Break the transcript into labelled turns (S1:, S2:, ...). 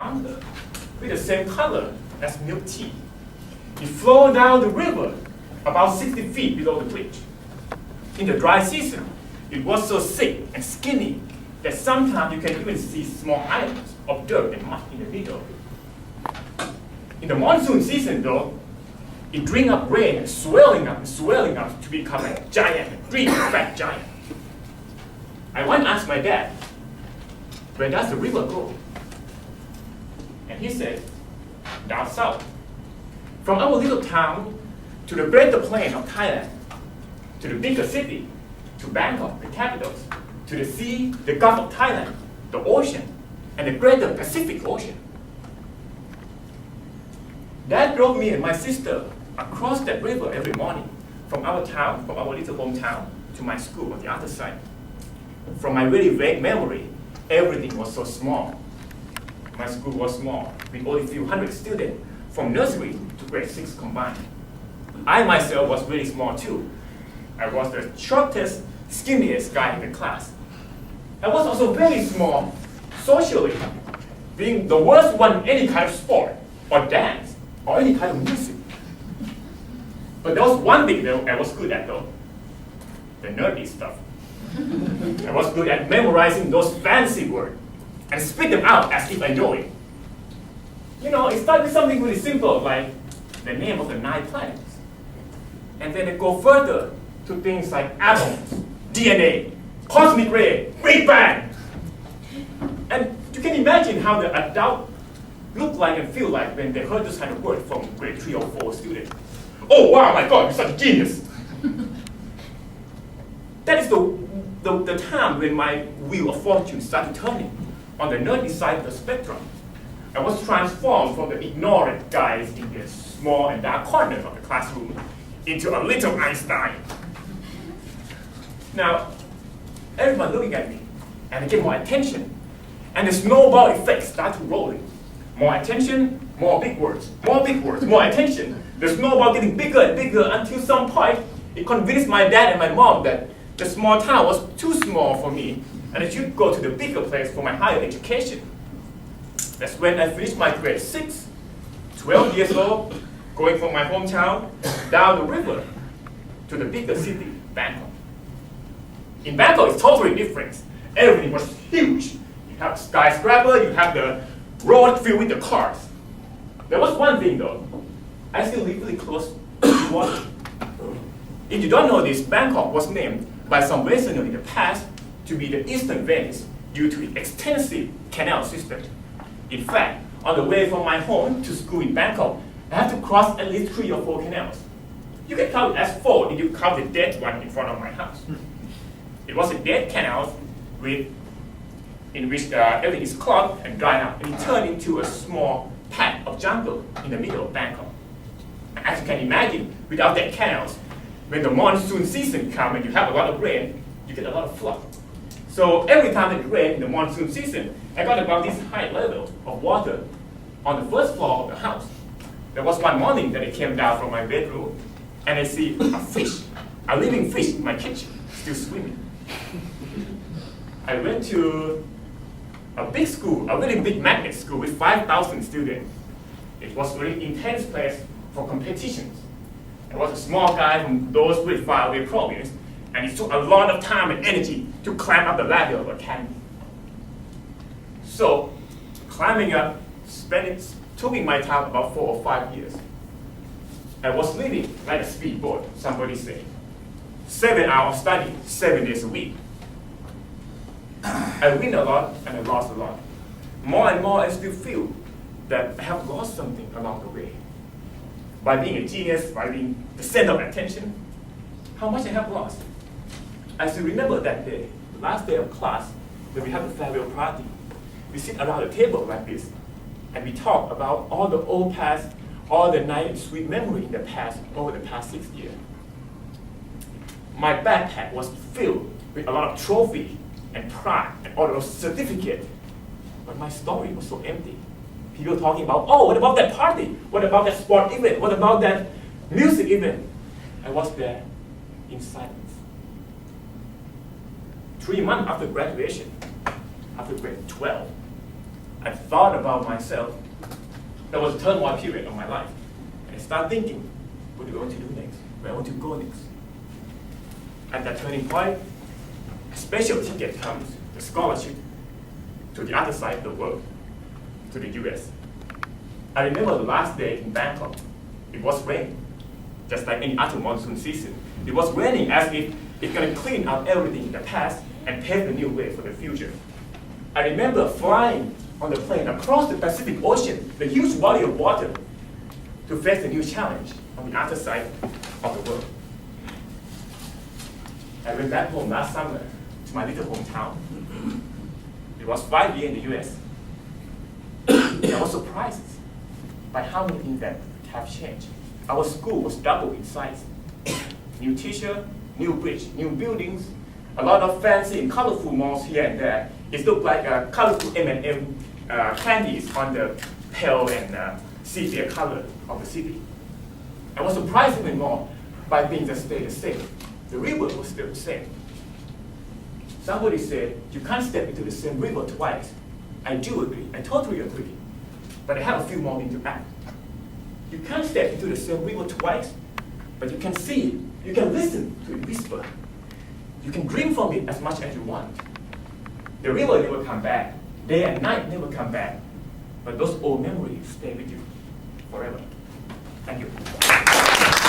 S1: with the same color as milk tea. It flowed down the river about 60 feet below the bridge. In the dry season, it was so thick and skinny that sometimes you can even see small islands of dirt and mud in the middle. In the monsoon season, though, it drinks up rain and swelling up to become a giant, a green fat giant. I once asked my dad, where does the river go? And he said, down south. From our little town to the greater plain of Thailand, to the bigger city, to Bangkok, the capital, to the sea, the Gulf of Thailand, the ocean, and the greater Pacific Ocean. Dad drove me and my sister across that river every morning from our town, from our little hometown, to my school on the other side. From my really vague memory, everything was so small. My school was small, with only a few hundred students, from nursery to grade 6 combined. I myself was really small too. I was the shortest, skinniest guy in the class. I was also very small socially, being the worst one in any kind of sport, or dance, or any kind of music. But there was one thing that I was good at though, the nerdy stuff. I was good at memorizing those fancy words and spit them out as if I know it. You know, it started with something really simple like the name of the 9 planets. And then it go further to things like atoms, DNA, cosmic ray, Big Bang. And you can imagine how the adult look like and feel like when they heard this kind of word from grade 3 or 4 students. Oh wow, my God, you're such a genius. That is the time when my wheel of fortune started turning on the nerdy side of the spectrum. I was transformed from the ignorant guys in the small and dark corners of the classroom into a little Einstein. Now, everyone looking at me, and I get more attention, and the snowball effect started rolling. More attention, more big words, more attention. The snowball getting bigger and bigger until some point, it convinced my dad and my mom that the small town was too small for me, and I should go to the bigger place for my higher education. That's when I finished my grade 6, 12 years old, going from my hometown down the river to the bigger city, Bangkok. In Bangkok, it's totally different. Everything was huge. You have skyscraper, you have the road filled with the cars. There was one thing though, I still live really close to water. If you don't know this, Bangkok was named by some Westerners in the past to be the Eastern Venice due to its extensive canal system. In fact, on the way from my home to school in Bangkok, I have to cross at least 3 or 4 canals. You can count it as 4 if you count the dead one in front of my house. It was a dead canal in which everything is clogged and dried out, and it turned into a small patch of jungle in the middle of Bangkok. As you can imagine, without that canals, when the monsoon season comes and you have a lot of rain, you get a lot of flood. So every time it rained in the monsoon season, I got about this high level of water on the first floor of the house. There was one morning that I came down from my bedroom and I see a fish, a living fish in my kitchen, still swimming. I went to a big school, a really big magnet school with 5,000 students. It was a really intense place for competitions. I was a small guy from those really far away province, and it took a lot of time and energy to climb up the ladder of academy. So, climbing up, took my time about 4 or 5 years. I was living like a speedboat, somebody said. 7 hours study, 7 days a week. I win a lot and I lost a lot. More and more I still feel that I have lost something along the way. By being a genius, by being the center of attention, how much I have lost. I still remember that day, the last day of class, when we have the farewell party. We sit around a table like this, and we talk about all the old past, all the nice and sweet memory in the past, over the past 6 years. My backpack was filled with a lot of trophy and pride and all those certificates, but my story was so empty. People talking about, oh, what about that party? What about that sport event? What about that music event? I was there in silence. 3 months after graduation, after grade 12, I thought about myself. There was a turmoil period of my life. And I started thinking, what do I want to do next? Where I want to go next? At that turning point, a special ticket comes, the scholarship, to the other side of the world, to the US. I remember the last day in Bangkok. It was raining, just like any other monsoon season. It was raining as if it's going to clean out everything in the past and pave a new way for the future. I remember flying on the plane across the Pacific Ocean, the huge body of water, to face a new challenge on the other side of the world. I went back home last summer to my little hometown. It was 5 years in the US. I was surprised by how many things that have changed. Our school was double in size. New teacher, new bridge, new buildings, a lot of fancy and colorful malls here and there. It looked like colorful M&M candies on the pale and sepia color of the city. I was surprised even more by things that stayed the same. The river was still the same. Somebody said, you can't step into the same river twice. I do agree, I totally agree. But I have a few more things to add. You can't step into the same river twice, but you can see it, you can listen to it whisper. You can drink from it as much as you want. The river never come back, day and night never come back, but those old memories stay with you forever. Thank you.